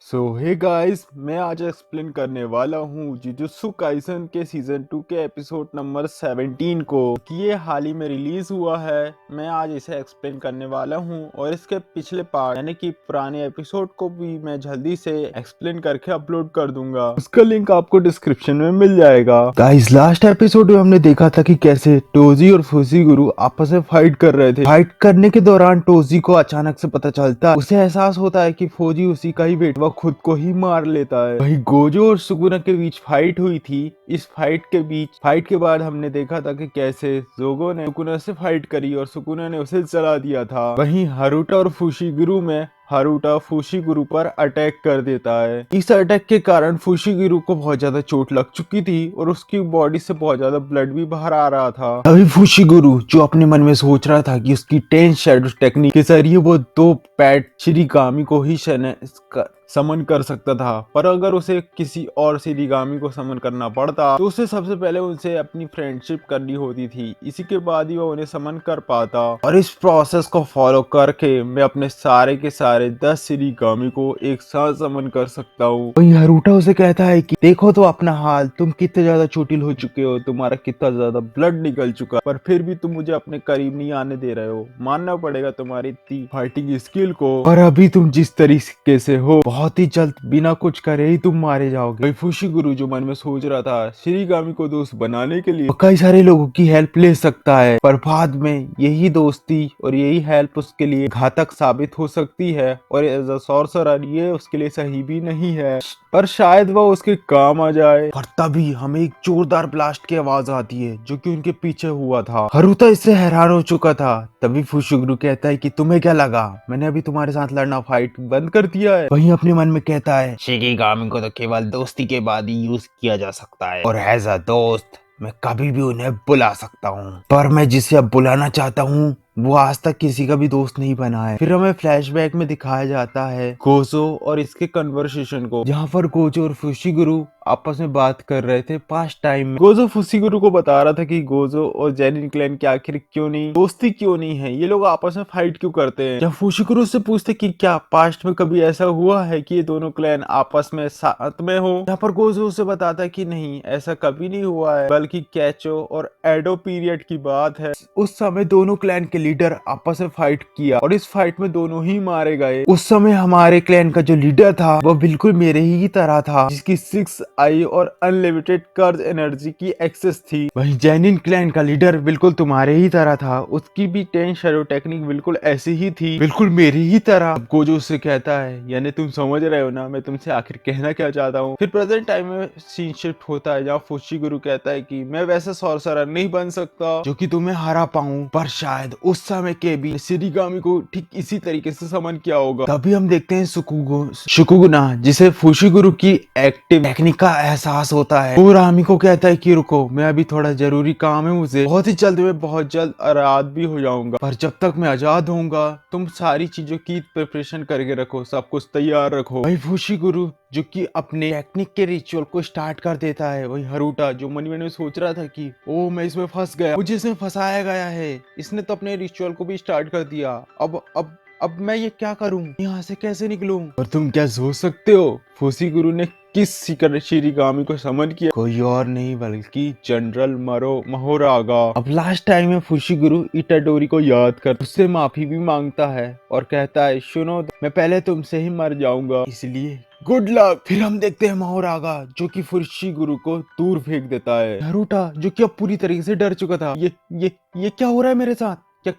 Hey guys, मैं आज explain करने वाला हूँ जुजुत्सु काइसन के सीजन 2 के एपिसोड नंबर 17 को कि ये हाल ही में रिलीज हुआ है। मैं आज इसे एक्सप्लेन करने वाला हूँ और इसके पिछले पार्ट यानी कि पुराने एपिसोड को भी मैं जल्दी से एक्सप्लेन करके अपलोड कर दूंगा। उसका लिंक आपको डिस्क्रिप्शन में मिल जाएगा। गाइस, लास्ट एपिसोड में हमने देखा था कि कैसे टोजी और फुशिगुरु आपस में फाइट कर रहे थे। फाइट करने के दौरान टोजी को अचानक से पता चलता है, उसे एहसास होता है कि फौजी उसी का ही बेटा, वह खुद को ही मार लेता है। वहीं गोजो और सुकुना के बीच फाइट हुई थी। इस फाइट के बाद हमने देखा था कि कैसे जोगो ने सुकुना से फाइट करी और सुकुना ने उसे जला दिया था। वहीं हारुटा और फुशिगुरु में हारुटा फुशिगुरु पर अटैक कर देता है। इस अटैक के कारण फुशिगुरु को बहुत ज्यादा चोट लग चुकी थी और उसकी बॉडी से बहुत ज्यादा ब्लड भी बाहर आ रहा था। तभी फुशिगुरु जो अपने मन में सोच रहा था कि उसकी 10 शैडो टेक्निक के जरिए वो 2 पैट शिरिगामी को ही समन कर सकता था, पर अगर उसे किसी और शिरिगामी को समन करना पड़ता तो उसे सबसे पहले उनसे अपनी फ्रेंडशिप करनी होती थी। इसी के बाद ही वो उन्हें समन कर पाता। और इस प्रोसेस को फॉलो करके मैं अपने सारे के सारे 10 शिरिगामी को एक साथ समन कर सकता हूँ। वहीं हारुटा उसे कहता है कि देखो तो अपना हाल, तुम कितने ज्यादा चोटिल हो चुके हो, तुम्हारा कितना ज्यादा ब्लड निकल चुका, पर फिर भी तुम मुझे अपने करीब नहीं आने दे रहे हो। मानना पड़ेगा तुम्हारी इतनी फाइटिंग स्किल को, पर अभी तुम जिस तरीके से हो बहुत ही जल्द बिना कुछ करे ही तुम मारे जाओगे। वही फुशिगुरु जो मन में सोच रहा था शिरिगामी को दोस्त बनाने के लिए कई सारे लोगों की हेल्प ले सकता है, पर बाद में यही दोस्ती और यही हेल्प उसके लिए घातक साबित हो सकती है और एज अ सॉर्सरर ये उसके लिए सही भी नहीं है, पर शायद वह उसके काम आ जाए। और तभी हमें एक जोरदार ब्लास्ट की आवाज आती है जो कि उनके पीछे हुआ था। हारुता इससे हैरान हो चुका था। तभी फुशिगुरु कहता है कि तुम्हें क्या लगा, मैंने अभी तुम्हारे साथ लड़ना फाइट बंद कर दिया है? वहीं अपने मन में कहता है शिकिगामी को तो केवल दोस्ती के बाद ही यूज किया जा सकता है और एज अ दोस्त मैं कभी भी उन्हें बुला सकता हूँ, पर मैं जिसे अब बुलाना चाहता हूँ वो आज तक किसी का भी दोस्त नहीं बना है। फिर हमें फ्लैशबैक में दिखाया जाता है गोजो और इसके कन्वर्सेशन को, जहाँ पर गोजो और फुशिगुरु आपस में बात कर रहे थे पास्ट टाइम में। गोजो फुशिगुरु को बता रहा था कि गोजो और जेनिन क्लैन की आखिर क्यों नहीं दोस्ती क्यों नहीं है, ये लोग आपस में फाइट क्यों करते हैं। जब फुशिगुरु से पूछते कि क्या पास्ट में कभी ऐसा हुआ है कि ये दोनों क्लैन आपस में साथ में हो, यहाँ पर गोजो उसे बताता है कि नहीं, ऐसा कभी नहीं हुआ है, बल्कि कैचो और एडो पीरियड की बात है। उस समय दोनों क्लैन के लीडर आपस में फाइट किया और इस फाइट में दोनों ही मारे गए। उस समय हमारे क्लैन का जो लीडर था वो बिल्कुल मेरे ही तरह था, जिसकी 6 आई और अनलिमिटेड कर्ज एनर्जी की एक्सेस थी। वहीं जेनिन क्लैन का लीडर बिल्कुल तुम्हारे ही तरह था, उसकी भी 10 शैडो टेक्निक बिल्कुल ऐसी ही थी, बिल्कुल मेरी ही तरह। अब गोजो उससे कहता है यानी तुम समझ रहे हो ना मैं तुमसे आखिर कहना क्या चाहता हूँ। फिर प्रेजेंट टाइम में सीन शिफ्ट होता है जहाँ फुशिगुरु कहता है कि मैं वैसे सॉर्सरर नहीं बन सकता जो कि तुम्हें हरा पाऊं, पर शायद उस समय के भी शिरिगामी को ठीक इसी तरीके से समन किया होगा। तभी हम देखते हैं शुकुगुना जिसे फुशिगुरु की एक्टिव टेक्निक का एहसास होता है। वो रामी को कहता है कि रुको, मैं अभी थोड़ा जरूरी काम है मुझे, बहुत ही जल्द मैं बहुत जल्द आजाद भी हो जाऊंगा, पर जब तक मैं आजाद होऊंगा तुम सारी चीजों की प्रिपरेशन करके रखो, सब कुछ तैयार रखो। वही फुशिगुरु जो कि अपने टेक्निक के रिचुअल को स्टार्ट कर देता है। वही हारुटा जो मन में सोच रहा था कि ओ मैं इसमें फंस गया, मुझे इसमें फंसाया गया है, इसने तो अपने रिचुअल को भी स्टार्ट कर दिया, अब मैं ये क्या करूं, यहाँ से कैसे निकलूं। और तुम क्या सोच सकते हो फुशिगुरु ने किस शिरिगामी को समन किया, कोई और नहीं बल्कि जनरल महोरागा। अब लास्ट टाइम में फुशिगुरु इटाडोरी को याद कर उससे माफी भी मांगता है और कहता है सुनो, मैं पहले तुमसे ही मर जाऊंगा, इसलिए गुड लक। फिर हम देखते हैं महोरागा जो कि फुशिगुरु को दूर फेंक देता है। हारुटा जो कि अब पूरी तरीके से डर चुका था, ये क्या हो रहा है मेरे साथ, क्या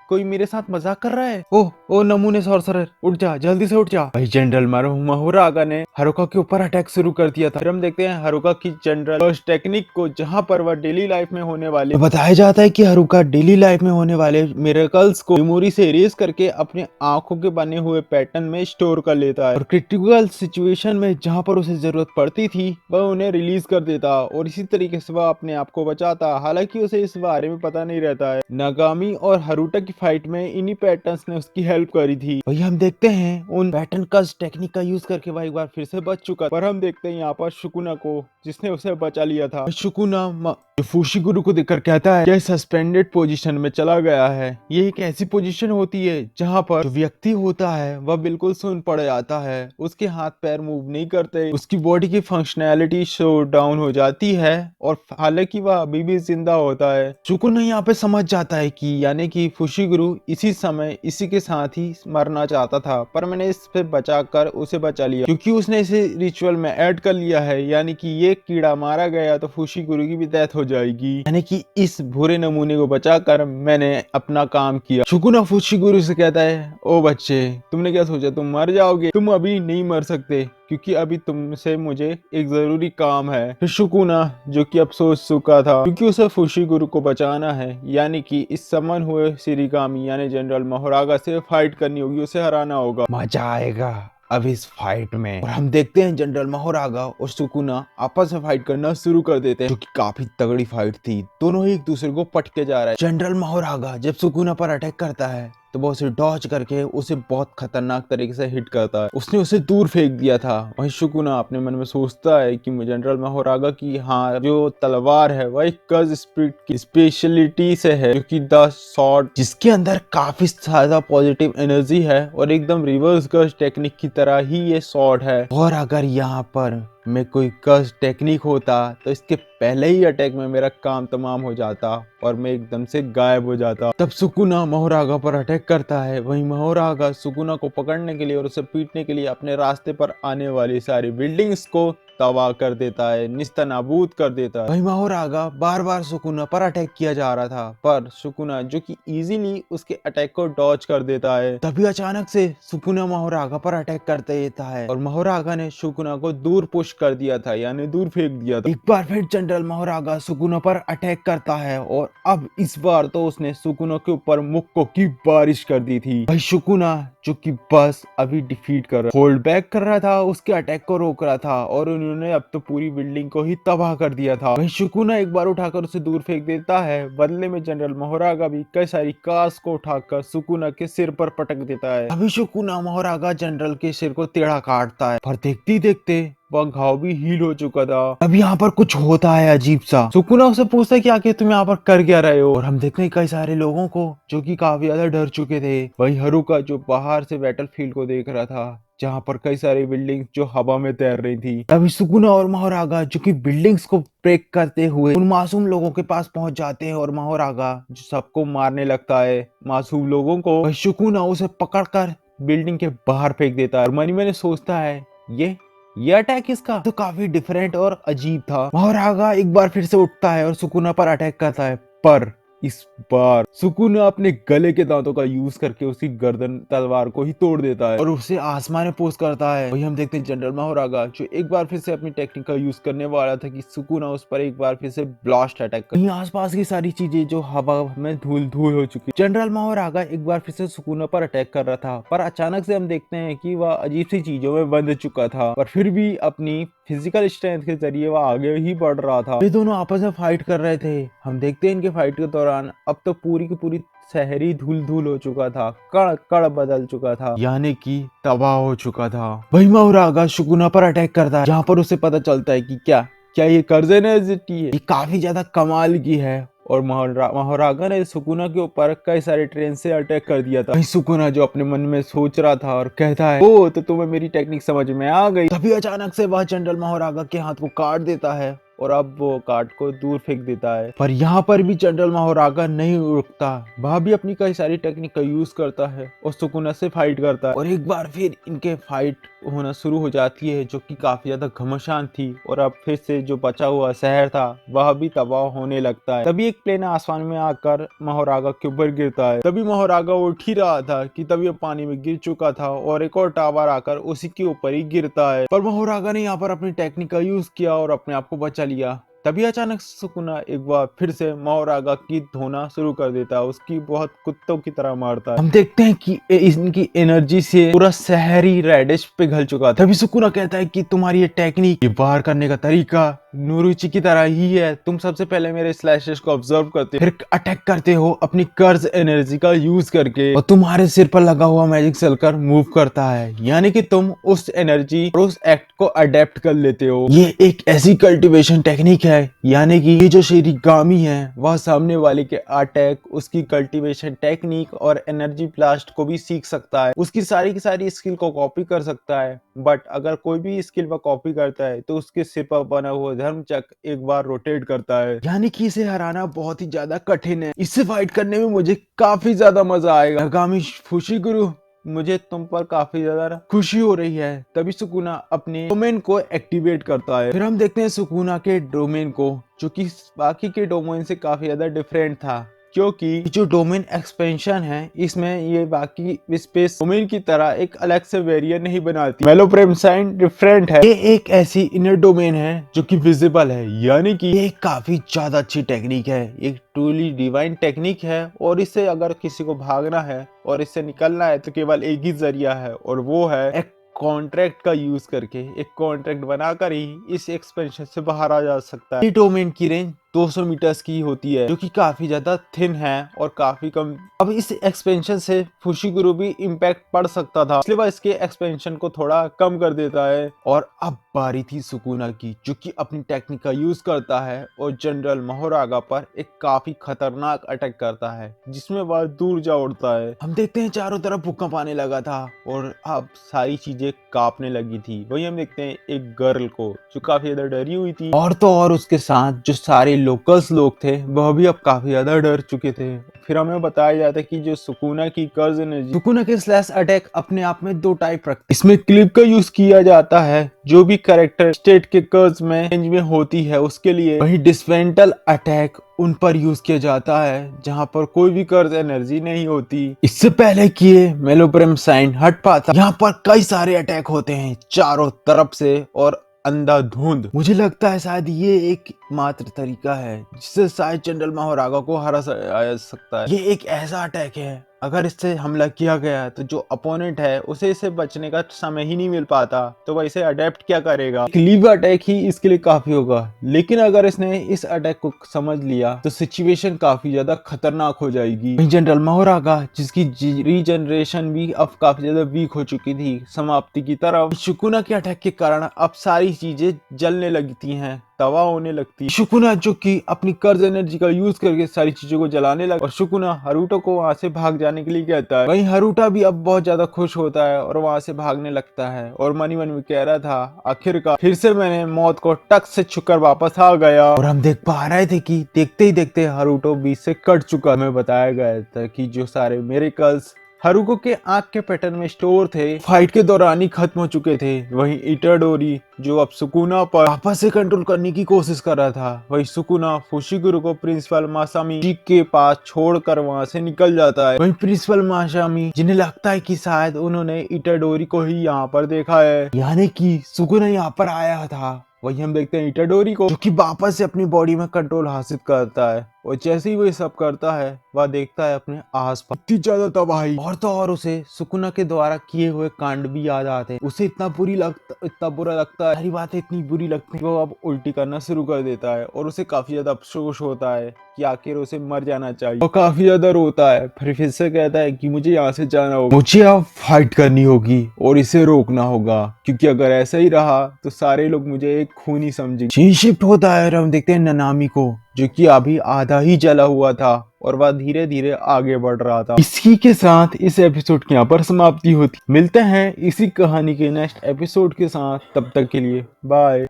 कोई मेरे साथ मजाक कर रहा है। ओ नमूने सॉर्सरर, उठ जा, जल्दी से उठ जा। भाई जनरल महोरागा ने हारुका के ऊपर अटैक शुरू कर दिया था। फिर हम देखते हैं हारुका की जनरल फर्स्ट टेक्निक को, जहां पर वह डेली लाइफ में होने वाले बताया जाता है कि हारुका डेली लाइफ में होने वाले मिरेकल्स को मेमोरी से इरेज करके अपने आंखों के बने हुए पैटर्न में स्टोर कर लेता है और क्रिटिकल सिचुएशन में जहां पर उसे जरूरत पड़ती थी वह उन्हें रिलीज कर देता और इसी तरीके से वह अपने आप को बचाता। हालांकि उसे इस बारे में पता नहीं रहता है। नागामी और हारुटा की फाइट में इन्हीं पैटर्न्स ने उसकी हेल्प करी थी। वही हम देखते हैं उन पैटर्न का टेक्निक का यूज करके वह एक बार फिर से बच चुका, पर हम देखते हैं यहाँ पर शुकुना को, जिसने उसे बचा लिया था। शुकुना जो फुशिगुरु को देखकर कहता है कि सस्पेंडेड पोजीशन में चला गया है। ये एक ऐसी पोजीशन होती है जहाँ पर जो व्यक्ति होता है वह बिल्कुल सुन पड़ जाता है, उसके हाथ पैर मूव नहीं करते, उसकी बॉडी की फंक्शनैलिटी शो डाउन हो जाती है, और हालांकि वह अभी भी जिंदा होता है। शुकुना यहाँ पे समझ जाता है कि यानी कि फुशिगुरु इसी समय इसी के साथ ही मरना चाहता था, पर मैंने इससे बचाकर उसे बचा लिया, क्योंकि उसने इसे रिचुअल में ऐड कर लिया है। यानी कि ये कीड़ा मारा गया तो फुशिगुरु की भी डेथ हो जाएगी, यानी कि इस बुरे नमूने को बचाकर मैंने अपना काम किया। शुकुना फुशिगुरु से कहता है, ओ बच्चे, तुमने क्या सोचा तुम मर जाओगे? तुम अभी नहीं मर सकते, क्योंकि अभी तुमसे मुझे एक जरूरी काम है। फिर शुकुना जो कि अब सोच चुका था, क्योंकि उसे फुशिगुरु को बचाना है, यानी कि इस समन हुए शिरिगामी यानी जनरल मोहरागा से फाइट करनी होगी, उसे हराना होगा। मजा आएगा अब इस फाइट में। और हम देखते हैं जनरल मोहरागा और सुकुना आपस में फाइट करना शुरू कर देते हैं, जो कि काफी तगड़ी फाइट थी। दोनों ही एक दूसरे को पटके जा रहे हैं। जनरल मोहरागा जब सुकुना पर अटैक करता है तो वो उसे डॉज करके उसे बहुत खतरनाक तरीके से हिट करता है। उसने उसे दूर फेंक दिया था। वहीं शुकुना अपने मन में सोचता है कि जनरल मोहरागा की हाँ जो तलवार है वह एक कर्ज स्पिरिट की स्पेशलिटी से है, जो कि द सॉर्ड, जिसके अंदर काफी ज्यादा पॉजिटिव एनर्जी है और एकदम रिवर्स कर्ज टेक्निक की तरह ही ये सॉर्ड है। और अगर यहाँ पर में कोई कर्ज टेक्निक होता तो इसके पहले ही अटैक में मेरा काम तमाम हो जाता और मैं एकदम से गायब हो जाता। तब सुकुना मोहरागा पर अटैक करता है। वहीं मोहरागा सुकुना को पकड़ने के लिए और उसे पीटने के लिए अपने रास्ते पर आने वाली सारी बिल्डिंग्स को तबाह कर देता है, निस्तनाबूद कर देता है। वहीं मोहरागा बार बार सुकुना पर अटैक किया जा रहा था, पर सुकुना जो कि इजीली उसके अटैक को डॉज कर देता है। तभी अचानक से सुकुना मोहरागा पर अटैक कर देता है और मोहरागा ने सुकुना को दूर पुश कर दिया था, यानी दूर फेंक दिया था। एक बार फिर जनरल मोहरागा सुकुना पर अटैक करता है और अब इस बार तो उसने सुकुना के ऊपर मुक्कों की बारिश कर दी थी। भाई सुकुना जो कि बस अभी डिफीट कर रहा, होल्ड बैक कर रहा था, उसके अटैक को रोक रहा था, और उन्होंने अब तो पूरी बिल्डिंग को ही तबाह कर दिया था। वहीं शुकुना एक बार उठाकर उसे दूर फेंक देता है। बदले में जनरल मोहरागा भी कई सारी कार्स को उठाकर सुकुना के सिर पर पटक देता है। अभी शुकुना मोहरागा जनरल के सिर को टेढ़ा काटता है, पर देखते देखते वह घाव भी हील हो चुका था। अब यहाँ पर कुछ होता है अजीब सा। सुकुना उसे पूछता है कि आखिर तुम यहाँ पर कर क्या रहे हो, और हम देखते हैं कई सारे लोगों को जो कि काफी ज्यादा डर चुके थे। वहीं हारुका जो बाहर से बैटलफील्ड को देख रहा था, जहाँ पर कई सारी बिल्डिंग्स जो हवा में तैर रही थी। तभी सुकुना और मोहरागा जो कि बिल्डिंग्स को ब्रेक करते हुए उन मासूम लोगों के पास पहुंच जाते हैं, और मोहरागा जो सबको मारने लगता है मासूम लोगों को। वहीं सुकुना उसे पकड़कर बिल्डिंग के बाहर फेंक देता है और मनी मैंने सोचता है ये अटैक इसका तो काफी डिफरेंट और अजीब था। मोहरागा एक बार फिर से उठता है और सुकुना पर अटैक करता है, पर इस बार सुकुना अपने गले के दांतों का यूज करके उसकी गर्दन तलवार को ही तोड़ देता है और उसे आसमान में पोस्ट करता है। वही हम देखते हैं जनरल मोहरागा जो एक बार फिर से अपनी टेक्निक का यूज करने वाला था कि सुकुना उस पर एक बार फिर से ब्लास्ट अटैक कर। आसपास की सारी चीजें जो हवा में धूल धूल हो चुकी। जनरल मोहरागा एक बार फिर से सुकुना पर अटैक कर रहा था, पर अचानक से हम देखते हैं कि वह अजीब सी चीजों में बंध चुका था, पर फिर भी अपनी फिजिकल स्ट्रेंथ के जरिए वह आगे ही बढ़ रहा था। ये दोनों आपस में फाइट कर रहे थे। हम देखते हैं इनके फाइट के दौरान अब तो पूरी की पूरी शहरी धूल धूल हो चुका था, कड़ कड़ बदल चुका था, यानी कि तबाह हो चुका था। वही मोहरागा सुकुना पर अटैक करता है, जहाँ पर उसे पता चलता है कि क्या ये कर्ज एनर्जी है, ये काफी ज्यादा कमाल की है। और मोहरागा ने सुकुना के ऊपर कई सारे ट्रेन से अटैक कर दिया था। वही सुकुना जो अपने मन में सोच रहा था और कहता है ओ तो तुम्हें मेरी टेक्निक समझ में आ गई। तभी अचानक से वह जनरल मोहरागा के हाथ को काट देता है और अब वो काट को दूर फेंक देता है। पर यहाँ पर भी जनरल मोहरागा नहीं रुकता, वह भी अपनी कई सारी टेक्निक का यूज करता है और सुकुना से फाइट करता है, और एक बार फिर इनके फाइट होना शुरू हो जाती है, जो कि काफी ज्यादा घमासान थी। और अब फिर से जो बचा हुआ शहर था वह भी तबाह होने लगता है। तभी एक प्लेन आसमान में आकर मोहरागा के ऊपर गिरता है। तभी मोहरागा उठ ही रहा था कि तभी पानी में गिर चुका था और एक और टावर आकर उसी के ऊपर ही गिरता है। पर मोहरागा ने यहाँ पर अपनी टेक्निक का यूज किया और अपने आप को बचा लिया। तभी अचानक सुकुना एक बार फिर से मोहरागा की धोना शुरू कर देता है, उसकी बहुत कुत्तों की तरह मारता है। हम देखते हैं कि इनकी एनर्जी से पूरा शहरी रेडिश पिघल चुका था। तभी सुकुना कहता है कि तुम्हारी ये टेक्निक, ये वार करने का तरीका नोरुची की तरह ही है। तुम सबसे पहले मेरे स्लैशेस को ऑब्जर्व करते हो, फिर अटैक करते हो अपनी कर्ज एनर्जी का यूज करके, और तुम्हारे सिर पर लगा हुआ मैजिक सर्कल मूव करता है, यानी कि तुम उस एनर्जी और उस एक्ट को अडेप्ट कर लेते हो। ये एक ऐसी कल्टीवेशन टेक्निक है, यानी कि ये जो शिरिगामी है वह सामने वाले के अटैक, उसकी कल्टीवेशन टेक्निक और एनर्जी ब्लास्ट को भी सीख सकता है, उसकी सारी की सारी स्किल को कॉपी कर सकता है। बट अगर कोई भी स्किल पर कॉपी करता है तो उसके सिर पर बना हुआ धर्म चक्र एक बार रोटेट करता है, यानी कि इसे हराना बहुत ही ज्यादा कठिन है। इससे फाइट करने में मुझे काफी ज्यादा मजा आएगा। आगामी फुशिगुरु, मुझे तुम पर काफी ज्यादा खुशी हो रही है। तभी सुकुना अपने डोमेन को एक्टिवेट करता है। फिर हम देखते हैं सुकुना के डोमेन को, जो कि बाकी के डोमेन से काफी ज्यादा डिफरेंट था, क्योंकि जो डोमेन एक्सपेंशन है इसमें ये बाकी स्पेस डोमेन की तरह एक अलग से वेरिएंट नहीं बनाती। मेलोप्रेमसाइन डिफरेंट है, ये एक ऐसी इनर डोमेन है जो कि विजिबल है, यानी कि ये काफी ज्यादा अच्छी टेक्निक है, एक ट्रूली डिवाइन टेक्निक है। और इससे अगर किसी को भागना है और इससे निकलना है तो केवल एक ही जरिया है, और वो है एक कॉन्ट्रैक्ट का यूज करके, एक कॉन्ट्रैक्ट बनाकर ही इस एक्सपेंशन से बाहर आ जा सकता है। ये डोमेन की रेंज 200 मीटर्स की होती है, जो कि काफी ज्यादा थिन है और काफी कम। अब इस एक्सपेंशन से फुशिगुरु भी इम्पैक्ट पड़ सकता था, इसलिए वह इसके एक्सपेंशन को थोड़ा कम कर देता है। और अब बारी थी सुकुना की, जो कि अपनी टेक्निक का यूज करता है और जनरल मोहोरागा पर एक काफी खतरनाक अटैक करता है, जिसमें वह दूर जा उड़ता है। हम देखते हैं चारों तरफ भूकंप आने लगा था और अब सारी चीजें कांपने लगी थी। वही हम देखते हैं एक गर्ल को जो काफी ज्यादा डरी हुई थी, और तो और उसके साथ जो सारे लोकल्स लोग थे वह भी अब काफी ज्यादा डर चुके थे। फिर हमें बताया जाता है कि जो सुकुना की कर्ज एनर्जी, सुकुना के स्लैश अटैक अपने आप में दो टाइप रखते हैं। इसमें क्लिप का यूज किया जाता है जो भी कैरेक्टर स्टेट के कर्ज में रेंज में होती है उसके लिए। वही डिसमेंटल अटैक उन पर यूज किया जाता है जहां पर कोई भी कर्ज एनर्जी नहीं होती। इससे पहले किए मेलोप्रेमसाइन हट पाता, यहाँ पर कई सारे अटैक होते हैं चारों तरफ से और अंधाधुंध। मुझे लगता है शायद ये एक मात्र तरीका है जिससे शायद जनरल मोहोरागा को हरा सकता है। ये एक ऐसा अटैक है, अगर इससे हमला किया गया तो जो अपोनेंट है उसे इसे बचने का समय ही नहीं मिल पाता, तो वह इसे अडेप्ट क्या करेगा। लीव अटैक ही इसके लिए काफी होगा, लेकिन अगर इसने इस अटैक को समझ लिया तो सिचुएशन काफी ज्यादा खतरनाक हो जाएगी। जनरल मोहोरागा, जिसकी रीजनरेशन भी अब काफी ज्यादा वीक हो चुकी थी समाप्ति की तरफ, सुकुना के अटैक के कारण अब सारी चीजें जलने लगती हैं, तवा होने लगती। सुकुना जो कि अपनी कर्ज एनर्जी का यूज करके सारी चीजों को जलाने लगा, और सुकुना हारुतो को वहां से भाग जाने के लिए कहता है। वहीं हारुतो भी अब बहुत ज्यादा खुश होता है और वहां से भागने लगता है, और मनी मन में कह रहा था आखिरकार फिर से मैंने मौत को टक से छुकर वापस आ गया। और हम देख पा रहे थे कि देखते ही देखते हारुतो बीच से कट चुका। हमें बताया गया था कि जो सारे मिरेकल्स हारुको के आंख के पैटर्न में स्टोर थे फाइट के दौरान ही खत्म हो चुके थे। वहीं इटाडोरी जो अब सुकुना पर वापस से कंट्रोल करने की कोशिश कर रहा था, वहीं सुकुना फुशिगुरु को प्रिंसिपल मासामी जी के पास छोड़कर वहां से निकल जाता है। वहीं प्रिंसिपल मासामी, जिन्हें लगता है कि शायद उन्होंने इटाडोरी को ही यहाँ पर देखा है, यानी कि सुकुना यहाँ पर आया था। वही हम देखते हैं इटाडोरी को, जो कि वापस से अपनी बॉडी में कंट्रोल हासिल करता है, और जैसे ही वो सब करता है वह देखता है अपने आसपास इतनी ज्यादा तबाही, और तो और उसे सुकुना के द्वारा किए हुए कांड भी याद आते हैं। उसे इतना बुरा लगता है, सारी बातें इतनी बुरी लगती है, वो अब उल्टी करना शुरू कर देता है, और उसे काफी ज्यादा अफसोस होता है कि आखिर उसे मर जाना चाहिए, और काफी ज्यादा रोता है। फिर से कहता है कि मुझे यहाँ से जाना होगा, मुझे अब फाइट करनी होगी और इसे रोकना होगा, क्योंकि अगर ऐसा ही रहा तो सारे लोग मुझे एक खूनी समझेंगे। सीन शिफ्ट होता है और हम देखते हैं ननामी को, जो कि अभी आधा ही जला हुआ था और वह धीरे धीरे आगे बढ़ रहा था। इसी के साथ इस एपिसोड की यहाँ पर समाप्ति होती। मिलते हैं इसी कहानी के नेक्स्ट एपिसोड के साथ, तब तक के लिए बाय।